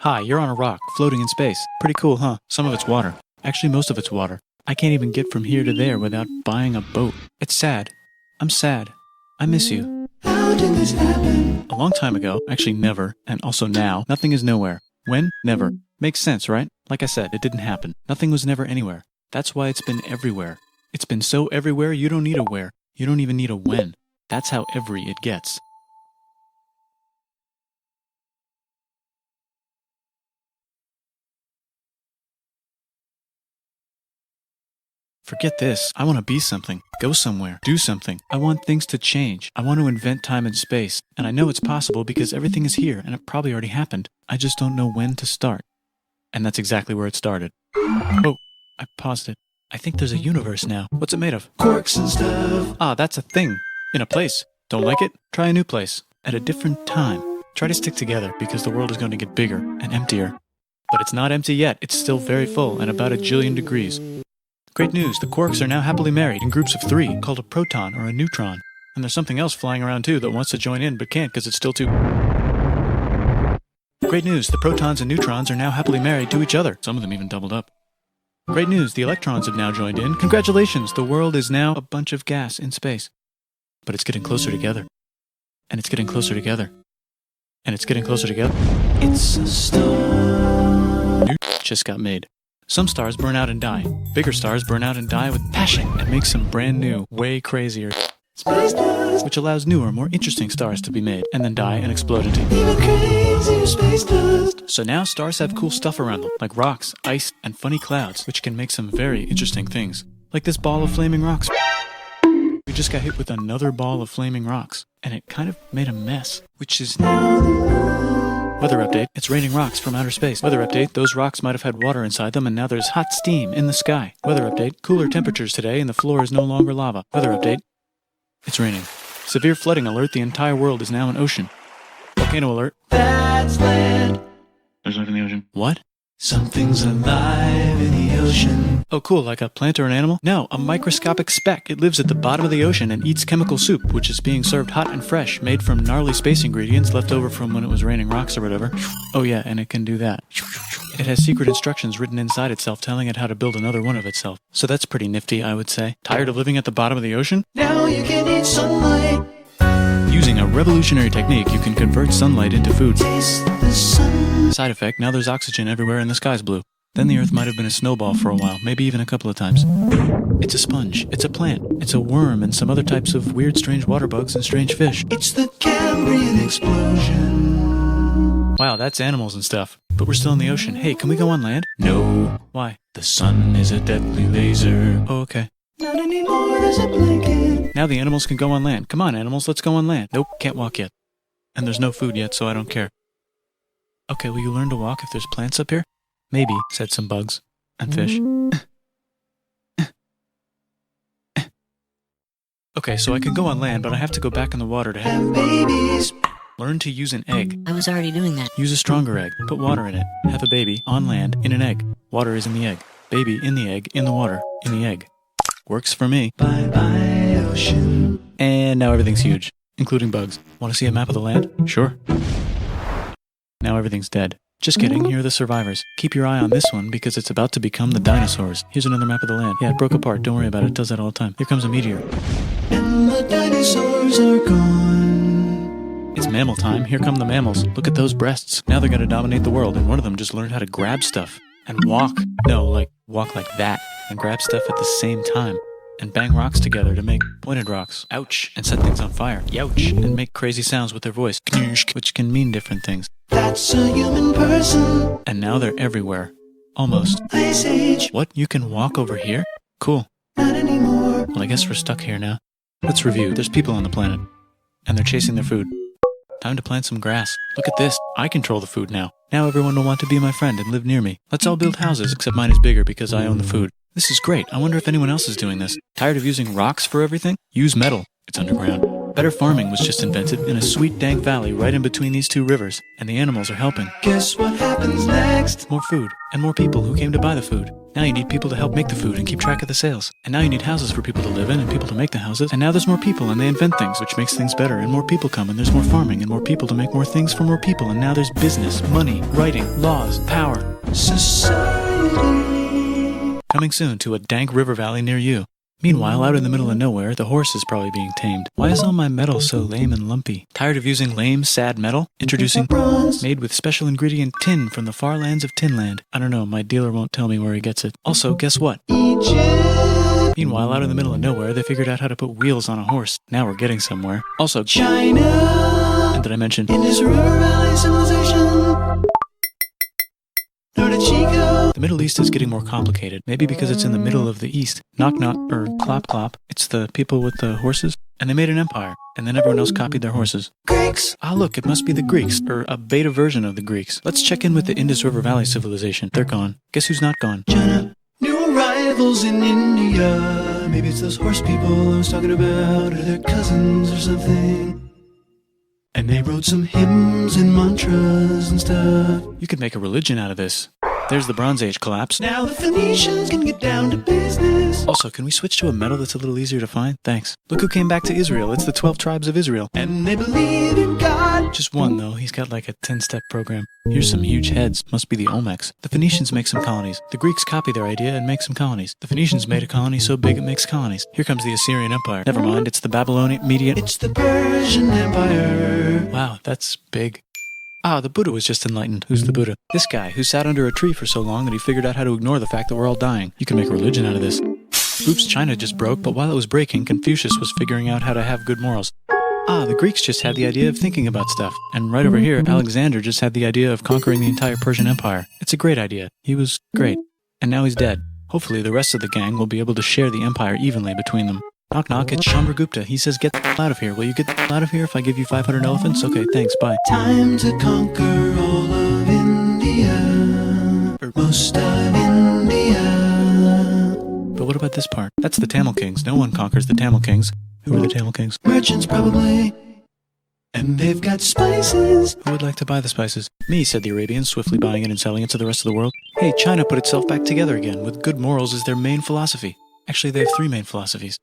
Hi, you're on a rock, floating in space. Pretty cool, huh? Some of it's water. Actually, most of it's water. I can't even get from here to there without buying a boat. It's sad. I'm sad. I miss you. How did this happen? A long time ago, actually never, and also now, nothing is nowhere. When? Never. Makes sense, right? Like I said, it didn't happen. Nothing was never anywhere. That's why it's been everywhere. It's been so everywhere you don't need a where. You don't even need a when. That's how every it gets. Forget this. I want to be something. Go somewhere. Do something. I want things to change. I want to invent time and space. And I know it's possible because everything is here and it probably already happened. I just don't know when to start. And that's exactly where it started. Oh, I paused it. I think there's a universe now. What's it made of? Quirks and stuff. Ah, that's a thing. In a place. Don't like it? Try a new place. At a different time. Try to stick together because the world is going to get bigger and emptier. But it's not empty yet. It's still very full and about 1 jillion degrees. Great news, the quarks are now happily married in groups of 3, called a proton or a neutron. And there's something else flying around too that wants to join in but can't because it's still too... Great news, the protons and neutrons are now happily married to each other. Some of them even doubled up. Great news, the electrons have now joined in. Congratulations, the world is now a bunch of gas in space. But it's getting closer together. And it's getting closer together. And it's getting closer together. It's a star. Just got made. Some stars burn out and die. Bigger stars burn out and die with passion and make some brand new, way crazier Space dust. which allows newer, more interesting stars to be made and then die and explode into. Even crazier space dust. So now stars have cool stuff around them, like rocks, ice, and funny clouds, which can make some very interesting things. Like this ball of flaming rocks. We just got hit with another ball of flaming rocks, and it kind of made a mess, which is now... Weather update, it's raining rocks from outer space. Weather update, those rocks might have had water inside them and now there's hot steam in the sky. Weather update, cooler temperatures today and the floor is no longer lava. Weather update, it's raining. Severe flooding alert, the entire world is now an ocean. Volcano alert. That's land. There's life in the ocean. What? Something's alive in the ocean. Oh cool, like a plant or an animal? No, a microscopic speck. It lives at the bottom of the ocean and eats chemical soup, which is being served hot and fresh, made from gnarly space ingredients left over from when it was raining rocks or whatever. Oh yeah, and it can do that. It has secret instructions written inside itself telling it how to build another one of itself. So that's pretty nifty, I would say. Tired of living at the bottom of the ocean? Now you can eat sunlight. Using a revolutionary technique, you can convert sunlight into food. Taste the sun. Side effect, now there's oxygen everywhere and the sky's blue. Then the Earth might have been a snowball for a while, maybe even a couple of times. It's a sponge, it's a plant, it's a worm and some other types of weird strange water bugs and strange fish. It's the Cambrian explosion. Wow, that's animals and stuff. But we're still in the ocean. Hey, can we go on land? No. Why? The sun is a deadly laser. Oh, okay. Not anymore, there's a blanket. Now the animals can go on land. Come on, animals, let's go on land. Nope, can't walk yet. And there's no food yet, so I don't care. Okay, will you learn to walk if there's plants up here? Maybe, said some bugs. And fish. Okay, so I can go on land, but I have to go back in the water to Have babies. learn to use an egg. I was already doing that. Use a stronger egg. Put water in it. Have a baby on land in an egg. Water is in the egg. Baby in the egg, in the water, in the egg. Works for me. Bye-bye, ocean. And now everything's huge, including bugs. Want to see a map of the land? Sure. Now everything's dead. Just kidding, here are the survivors. Keep your eye on this one because it's about to become the dinosaurs. Here's another map of the land. Yeah, it broke apart, don't worry about it, it does that all the time. Here comes a meteor. And the dinosaurs are gone. It's mammal time, here come the mammals. Look at those breasts. Now they're gonna dominate the world, and one of them just learned how to grab stuff. And walk. No, like, walk like that. And grab stuff at the same time. And bang rocks together to make pointed rocks. Ouch. And set things on fire. Youch. And make crazy sounds with their voice. Which can mean different things. That's a human person. And now they're everywhere. Almost. Ice Age. What? You can walk over here? Cool. Not anymore. Well, I guess we're stuck here now. Let's review. There's people on the planet. And they're chasing their food. Time to plant some grass. Look at this. I control the food now. Now everyone will want to be my friend and live near me. Let's all build houses, except mine is bigger because I own the food. This is great. I wonder if anyone else is doing this. Tired of using rocks for everything? Use metal. It's underground. Better farming was just invented in a sweet dank valley right in between these two rivers, and the animals are helping. Guess what happens next? More food, and more people who came to buy the food. Now you need people to help make the food and keep track of the sales. And now you need houses for people to live in and people to make the houses. And now there's more people and they invent things, which makes things better. And more people come and there's more farming and more people to make more things for more people. And now there's business, money, writing, laws, power. Society. Coming soon to a dank river valley near you. Meanwhile, out in the middle of nowhere, the horse is probably being tamed. Why is all my metal so lame and lumpy? Tired of using lame, sad metal? Introducing bronze, made with special ingredient tin from the far lands of Tinland. I don't know, my dealer won't tell me where he gets it. Also, guess what? Egypt. Meanwhile, out in the middle of nowhere, they figured out how to put wheels on a horse. Now we're getting somewhere. Also, China. And did I mention Indus River Valley civilization. Norte Chico. the Middle East is getting more complicated. Maybe because it's in the middle of the East. Knock knock, or clop clop. It's the people with the horses. And they made an empire. And then everyone else copied their horses. Greeks. Ah, look, it must be the Greeks, or a beta version of the Greeks. Let's check in with the Indus River Valley civilization. They're gone. Guess who's not gone? China. New arrivals in India. Maybe it's those horse people I was talking about, or their cousins or something. And they wrote some hymns and mantras and stuff. You could make a religion out of this. There's the Bronze Age collapse. Now the Phoenicians can get down to business. Also, can we switch to a metal that's a little easier to find? Thanks. Look who came back to Israel. It's the 12 tribes of Israel. And they believe in God. Just one, though. He's got like a 10-step program. Here's some huge heads. Must be the Olmecs. The Phoenicians make some colonies. The Greeks copy their idea and make some colonies. The Phoenicians made a colony so big it makes colonies. Here comes the Assyrian Empire. Never mind, it's the Babylonian Median. It's the Persian Empire. Wow, that's big. Ah, the Buddha was just enlightened. Who's the Buddha? This guy, who sat under a tree for so long that he figured out how to ignore the fact that we're all dying. You can make a religion out of this. Oops, China just broke, but while it was breaking, Confucius was figuring out how to have good morals. Ah, the Greeks just had the idea of thinking about stuff. And right over here, Alexander just had the idea of conquering the entire Persian Empire. It's a great idea. He was great. And now he's dead. Hopefully the rest of the gang will be able to share the empire evenly between them. Knock knock, it's Chandragupta. He says, get the hell out of here. Will you get the hell out of here if I give you 500 elephants? Okay, thanks, bye. Time to conquer all of India. Or most of India. But what about this part? That's the Tamil Kings. No one conquers the Tamil Kings. Who are the Tamil Kings? Merchants probably. And they've got spices. Who would like to buy the spices? Me, said the Arabians, swiftly buying it and selling it to the rest of the world. Hey, China put itself back together again, with good morals as their main philosophy. Actually, they have 3 main philosophies.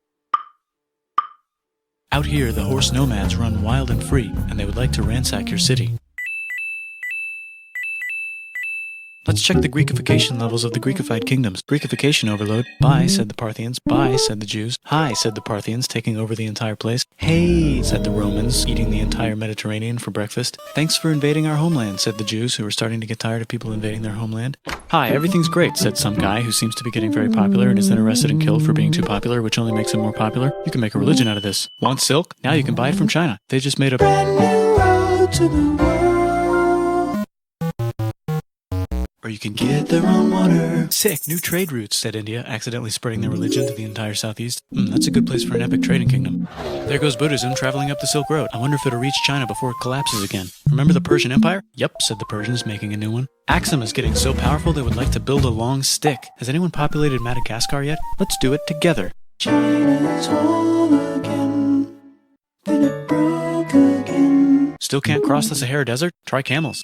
Out here, the horse nomads run wild and free, and they would like to ransack your city. Let's check the Greekification levels of the Greekified kingdoms. Greekification overload. Bye, said the Parthians. Bye, said the Jews. Hi, said the Parthians, taking over the entire place. Hey, said the Romans, eating the entire Mediterranean for breakfast. Thanks for invading our homeland, said the Jews, who were starting to get tired of people invading their homeland. Hi, everything's great, said some guy who seems to be getting very popular and is then arrested and killed for being too popular, which only makes him more popular. You can make a religion out of this. Want silk? Now you can buy it from China. They just made a Brand new road to the world. Or you can Get their own water. Sick, new trade routes, said India, accidentally spreading their religion to the entire southeast. That's a good place for an epic trading kingdom. There goes Buddhism traveling up the Silk Road. I wonder if it'll reach China before it collapses again. Remember the Persian Empire? Yep, said the Persians, making a new one. Axum is getting so powerful they would like to build a long stick. Has anyone populated Madagascar yet? Let's do it together. China's home again. Then it broke again. Still can't cross the Sahara Desert? Try camels,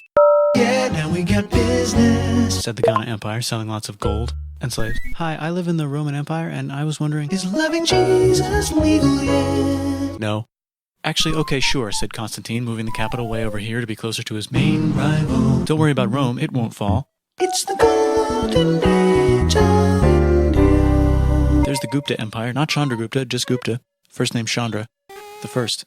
Yeah, now we got business. said the Ghana Empire, selling lots of gold and slaves. Hi, I live in the Roman Empire, and I was wondering... Is loving Jesus legal yet? No. Actually, okay, sure, said Constantine, moving the capital way over here to be closer to his main Rival. Don't worry about Rome, it won't fall. It's the golden age of India. There's the Gupta Empire, not Chandragupta, just Gupta. First name Chandra. The first.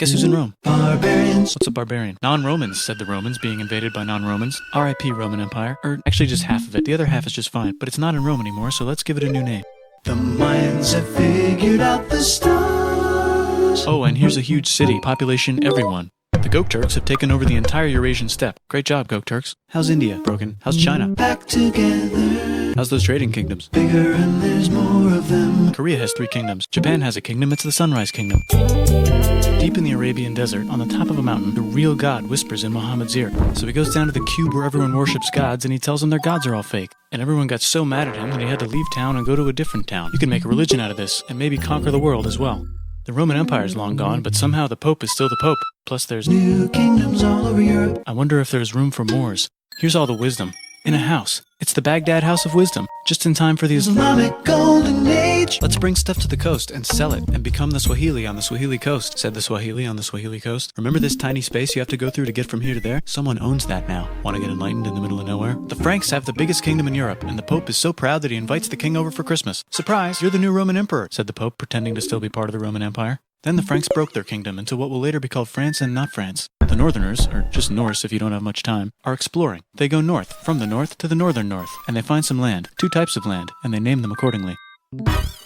Guess who's in Rome? Barbarians. What's a barbarian? Non-Romans, said the Romans, being invaded by non-Romans. R.I.P. Roman Empire. Or actually just half of it. The other half is just fine. But it's not in Rome anymore, so let's give it a new name. The Mayans have figured out the stars. Oh, and here's a huge city. Population everyone. The Gokturks have taken over the entire Eurasian steppe. Great job, Gokturks. How's India? Broken. How's China? Back together. How's those trading kingdoms? Bigger and there's more of them. Korea has 3 kingdoms. Japan has a kingdom. It's the Sunrise Kingdom. Deep in the Arabian desert, on the top of a mountain, the real God whispers in Muhammad's ear. So he goes down to the cube where everyone worships gods, and he tells them their gods are all fake. And everyone got so mad at him that he had to leave town and go to a different town. You can make a religion out of this, and maybe conquer the world as well. The Roman Empire is long gone, but somehow the Pope is still the Pope. Plus there's New kingdoms all over Europe. I wonder if there's room for Moors. Here's all the wisdom. In a house. It's the Baghdad House of Wisdom. Just in time for the Islamic Golden Age. Let's bring stuff to the coast and sell it and become the Swahili on the Swahili coast, said the Swahili on the Swahili coast. Remember this tiny space you have to go through to get from here to there? Someone owns that now. Want to get enlightened in the middle of nowhere? The Franks have the biggest kingdom in Europe, and the Pope is so proud that he invites the king over for Christmas. Surprise, you're the new Roman emperor, said the Pope, pretending to still be part of the Roman Empire. Then the Franks broke their kingdom into what will later be called France and not France. The Northerners, or just Norse if you don't have much time, are exploring. They go north, from the north to the northern north, and they find some land, 2 types of land, and they name them accordingly.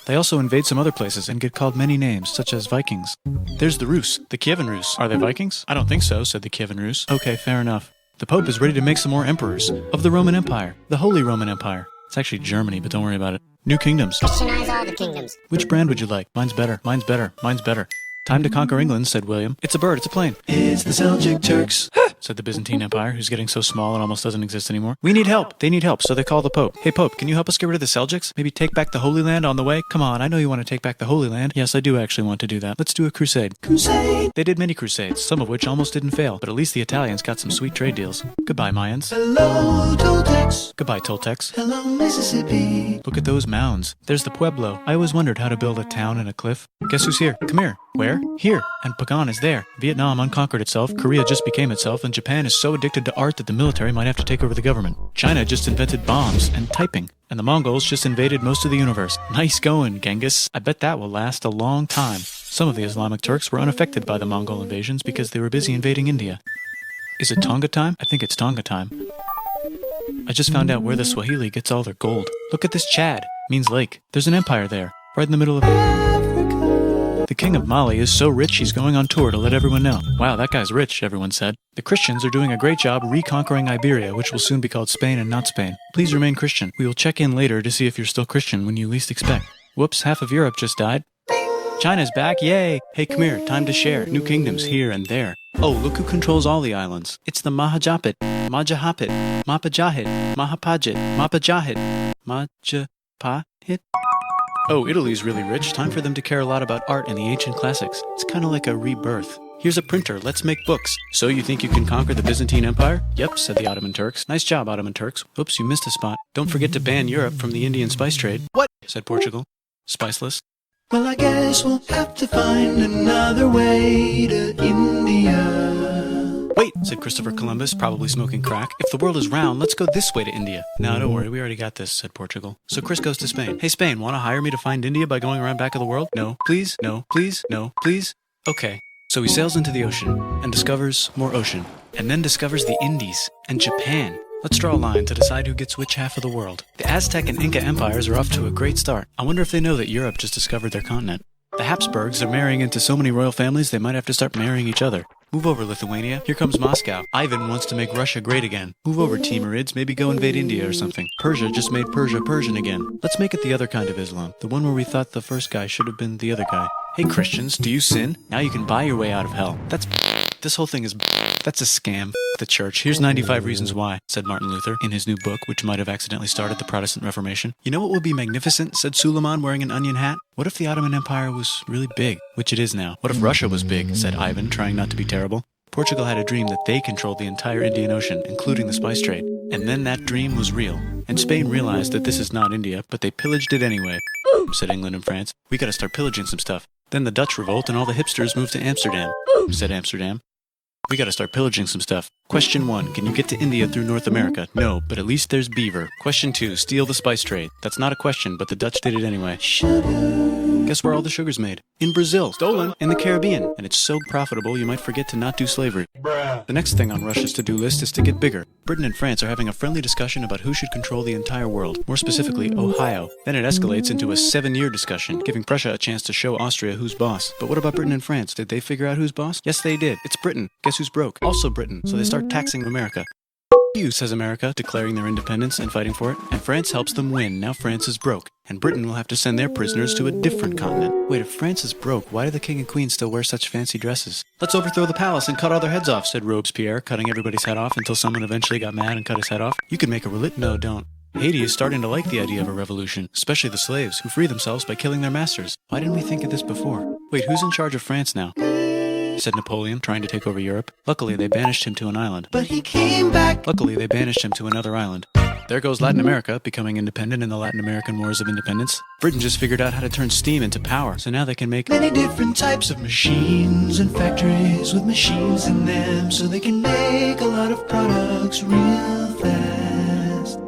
They also invade some other places and get called many names, such as Vikings. There's the Rus, the Kievan Rus. Are they Vikings? I don't think so, said the Kievan Rus. Okay, fair enough. The Pope is ready to make some more emperors of the Roman Empire, the Holy Roman Empire. It's actually Germany, but don't worry about it. New kingdoms. Christianize all the kingdoms. Which brand would you like? Mine's better, mine's better, mine's better. Time to conquer England, said William. It's a bird, it's a plane. It's the Seljuk Turks, said the Byzantine Empire, who's getting so small it almost doesn't exist anymore. We need help. They need help, so they call the Pope. Hey, Pope, can you help us get rid of the Seljuks? Maybe take back the Holy Land on the way? Come on, I know you want to take back the Holy Land. Yes, I do actually want to do that. Let's do a crusade. Crusade. They did many crusades, some of which almost didn't fail, but at least the Italians got some sweet trade deals. Goodbye, Mayans. Hello, Toltecs. Goodbye, Toltecs. Hello, Mississippi. Look at those mounds. There's the Pueblo. I always wondered how to build a town in a cliff. Guess who's here? Come here. Where? Here. And Pagan is there. Vietnam unconquered itself, Korea just became itself, and Japan is so addicted to art that the military might have to take over the government. China just invented bombs and typing. And the Mongols just invaded most of the universe. Nice going, Genghis. I bet that will last a long time. Some of the Islamic Turks were unaffected by the Mongol invasions because they were busy invading India. Is it Tonga time? I think it's Tonga time. I just found out where the Swahili gets all their gold. Look at this Chad. Means lake. There's an empire there, right in the middle of Africa. The king of Mali is so rich he's going on tour to let everyone know. Wow, that guy's rich, everyone said. The Christians are doing a great job reconquering Iberia, which will soon be called Spain and not Spain. Please remain Christian. We will check in later to see if you're still Christian when you least expect. Whoops, half of Europe just died. China's back, yay! Hey, come here, time to share. New kingdoms here and there. Oh, look who controls all the islands. It's the Mahajapit, Majahapit, Mapajahit, Mahapajit, Mapajahit, Majapahit. Oh, Italy's really rich. Time for them to care a lot about art and the ancient classics. It's kind of like a rebirth. Here's a printer, let's make books. So you think you can conquer the Byzantine Empire? Yep, said the Ottoman Turks. Nice job, Ottoman Turks. Oops, you missed a spot. Don't forget to ban Europe from the Indian spice trade. What? Said Portugal. Spiceless. Well, I guess we'll have to find another way to India. Wait, said Christopher Columbus, probably smoking crack. If the world is round, let's go this way to India. No, don't worry, we already got this, said Portugal. So Chris goes to Spain. Hey, Spain, want to hire me to find India by going around back of the world? No, please, no, please, no, please. Okay. So he sails into the ocean and discovers more ocean, and then discovers the Indies and Japan. Let's draw a line to decide who gets which half of the world. The Aztec and Inca empires are off to a great start. I wonder if they know that Europe just discovered their continent. The Habsburgs are marrying into so many royal families they might have to start marrying each other. Move over, Lithuania. Here comes Moscow. Ivan wants to make Russia great again. Move over, Timurids. Maybe go invade India or something. Persia just made Persia Persian again. Let's make it the other kind of Islam. The one where we thought the first guy should have been the other guy. Hey, Christians, do you sin? Now you can buy your way out of hell. This whole thing is that's a scam. The church. Here's 95 reasons why, said Martin Luther in his new book, which might have accidentally started the Protestant Reformation. You know what would be magnificent, said Suleiman wearing an onion hat? What if the Ottoman Empire was really big, which it is now? What if Russia was big, said Ivan, trying not to be terrible. Portugal had a dream that they controlled the entire Indian Ocean, including the spice trade. And then that dream was real. And Spain realized that this is not India, but they pillaged it anyway, said England and France. We gotta start pillaging some stuff. Then the Dutch revolt and all the hipsters moved to Amsterdam, said Amsterdam. We gotta start pillaging some stuff. Question 1, can you get to India through North America? No, but at least there's beaver. Question 2, steal the spice trade. That's not a question, but the Dutch did it anyway. Sugar. Guess where all the sugar's made? In Brazil. Stolen. In the Caribbean. And it's so profitable you might forget to not do slavery. The next thing on Russia's to-do list is to get bigger. Britain and France are having a friendly discussion about who should control the entire world, more specifically, Ohio. Then it escalates into a 7-year discussion, giving Prussia a chance to show Austria who's boss. But what about Britain and France? Did they figure out who's boss? Yes, they did. It's Britain. Guess who's broke? Also Britain. So they start taxing America. You, says America, declaring their independence and fighting for it. And France helps them win. Now France is broke. And Britain will have to send their prisoners to a different continent. Wait, if France is broke, why do the king and queen still wear such fancy dresses? Let's overthrow the palace and cut all their heads off, said Robespierre, cutting everybody's head off until someone eventually got mad and cut his head off. You could make a No, don't. Haiti is starting to like the idea of a revolution, especially the slaves, who free themselves by killing their masters. Why didn't we think of this before? Wait, who's in charge of France now? Said Napoleon, trying to take over Europe. Luckily, they banished him to an island. But he came back. Luckily, they banished him to another island. There goes Latin America, becoming independent in the Latin American Wars of Independence. Britain just figured out how to turn steam into power, so now they can make Many different types of machines and factories with machines in them, so they can make a lot of products real fast.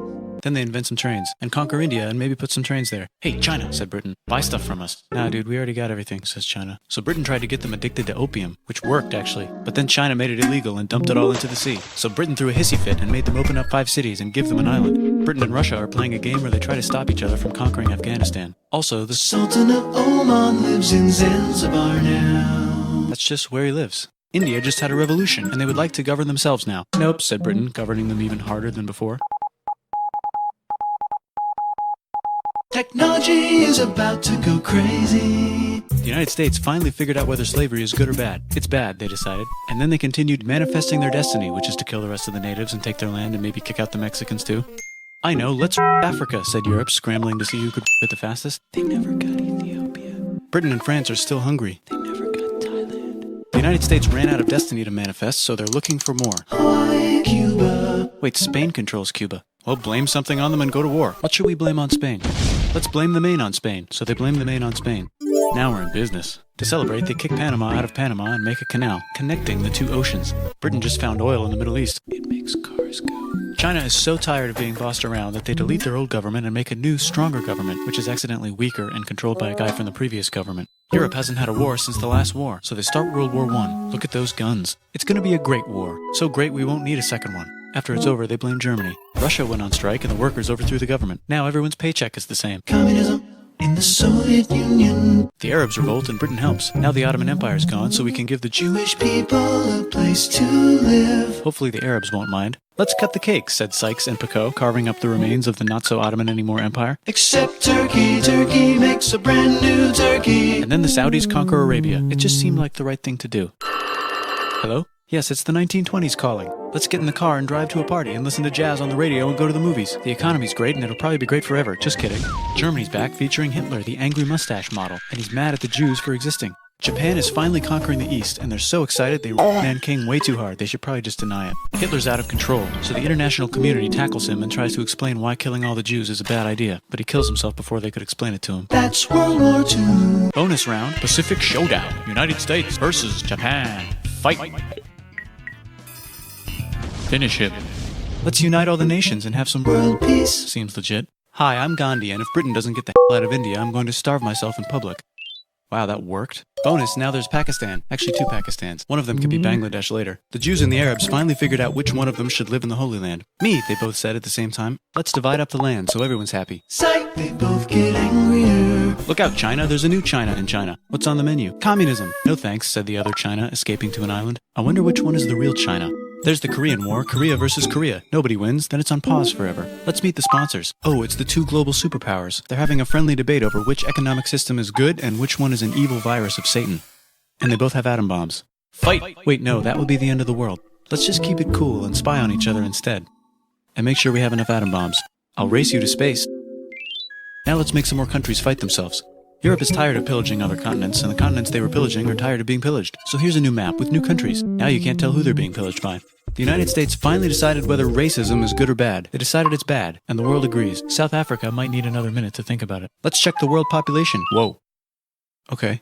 Then they invent some trains, and conquer India and maybe put some trains there. Hey, China, said Britain, buy stuff from us. Nah, dude, we already got everything, says China. So Britain tried to get them addicted to opium, which worked, actually. But then China made it illegal and dumped it all into the sea. So Britain threw a hissy fit and made them open up 5 cities and give them an island. Britain and Russia are playing a game where they try to stop each other from conquering Afghanistan. Also, the Sultan of Oman lives in Zanzibar now. That's just where he lives. India just had a revolution, and they would like to govern themselves now. Nope, said Britain, governing them even harder than before. Technology is about to go crazy. The United States finally figured out whether slavery is good or bad. It's bad, they decided. And then they continued manifesting their destiny, which is to kill the rest of the natives and take their land and maybe kick out the Mexicans too. I know, let's Africa, said Europe, scrambling to see who could it the fastest. They never got Ethiopia. Britain and France are still hungry. They never got Thailand. The United States ran out of destiny to manifest, so they're looking for more. Hawaii, Cuba. Wait, Spain controls Cuba. Well, blame something on them and go to war. What should we blame on Spain? Let's blame the Maine on Spain. So they blame the Maine on Spain. Now we're in business. To celebrate, they kick Panama out of Panama and make a canal, connecting the 2 oceans. Britain just found oil in the Middle East. It makes cars go. China is so tired of being bossed around that they delete their old government and make a new, stronger government, which is accidentally weaker and controlled by a guy from the previous government. Europe hasn't had a war since the last war, so they start World War I. Look at those guns. It's going to be a great war. So great we won't need a second one. After it's over, they blame Germany. Russia went on strike and the workers overthrew the government. Now everyone's paycheck is the same. Communism in the Soviet Union. The Arabs revolt and Britain helps. Now the Ottoman Empire's gone, so we can give the Jewish people a place to live. Hopefully the Arabs won't mind. Let's cut the cake, said Sykes and Picot, carving up the remains of the not-so-Ottoman-anymore empire. Except Turkey. Turkey makes a brand new Turkey. And then the Saudis conquer Arabia. It just seemed like the right thing to do. Hello? Yes, it's the 1920s calling. Let's get in the car and drive to a party and listen to jazz on the radio and go to the movies. The economy's great and it'll probably be great forever. Just kidding. Germany's back featuring Hitler, the angry mustache model, and he's mad at the Jews for existing. Japan is finally conquering the East, and they're so excited they Nanking way too hard. They should probably just deny it. Hitler's out of control, so the international community tackles him and tries to explain why killing all the Jews is a bad idea, but he kills himself before they could explain it to him. That's World War II. Bonus round, Pacific Showdown. United States versus Japan. Fight. Finish him. Let's unite all the nations and have some World peace. Seems legit. Hi, I'm Gandhi, and if Britain doesn't get the hell out of India, I'm going to starve myself in public. Wow, that worked. Bonus, now there's Pakistan. Actually, 2 Pakistans. One of them could be Bangladesh later. The Jews and the Arabs finally figured out which one of them should live in the Holy Land. Me, they both said at the same time. Let's divide up the land so everyone's happy. Psych, they both get angrier. Look out, China. There's a new China in China. What's on the menu? Communism. No thanks, said the other China, escaping to an island. I wonder which one is the real China. There's the Korean War, Korea versus Korea. Nobody wins, then it's on pause forever. Let's meet the sponsors. Oh, it's the 2 global superpowers. They're having a friendly debate over which economic system is good and which one is an evil virus of Satan. And they both have atom bombs. Fight! Wait, no, that would be the end of the world. Let's just keep it cool and spy on each other instead. And make sure we have enough atom bombs. I'll race you to space. Now let's make some more countries fight themselves. Europe is tired of pillaging other continents, and the continents they were pillaging are tired of being pillaged. So here's a new map with new countries. Now you can't tell who they're being pillaged by. The United States finally decided whether racism is good or bad. They decided it's bad, and the world agrees. South Africa might need another minute to think about it. Let's check the world population. Whoa. Okay.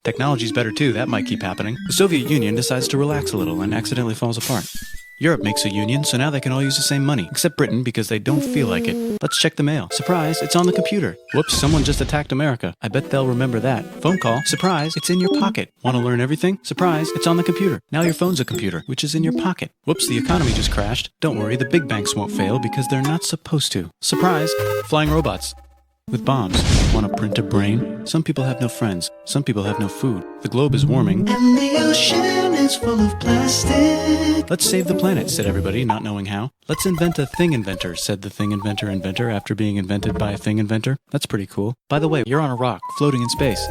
Technology's better too, that might keep happening. The Soviet Union decides to relax a little and accidentally falls apart. Europe makes a union, so now they can all use the same money, except Britain because they don't feel like it. Let's check the mail. Surprise, it's on the computer. Whoops, someone just attacked America. I bet they'll remember that. Phone call. Surprise, it's in your pocket. Want to learn everything? Surprise, it's on the computer. Now your phone's a computer, which is in your pocket. Whoops, the economy just crashed. Don't worry, the big banks won't fail because they're not supposed to. Surprise, flying robots. With bombs. Want to print a brain? Some people have no friends. Some people have no food. The globe is warming. And the ocean is full of plastic. Let's save the planet, said everybody, not knowing how. Let's invent a thing inventor, said the thing inventor after being invented by a thing inventor. That's pretty cool. By the way, you're on a rock, floating in space.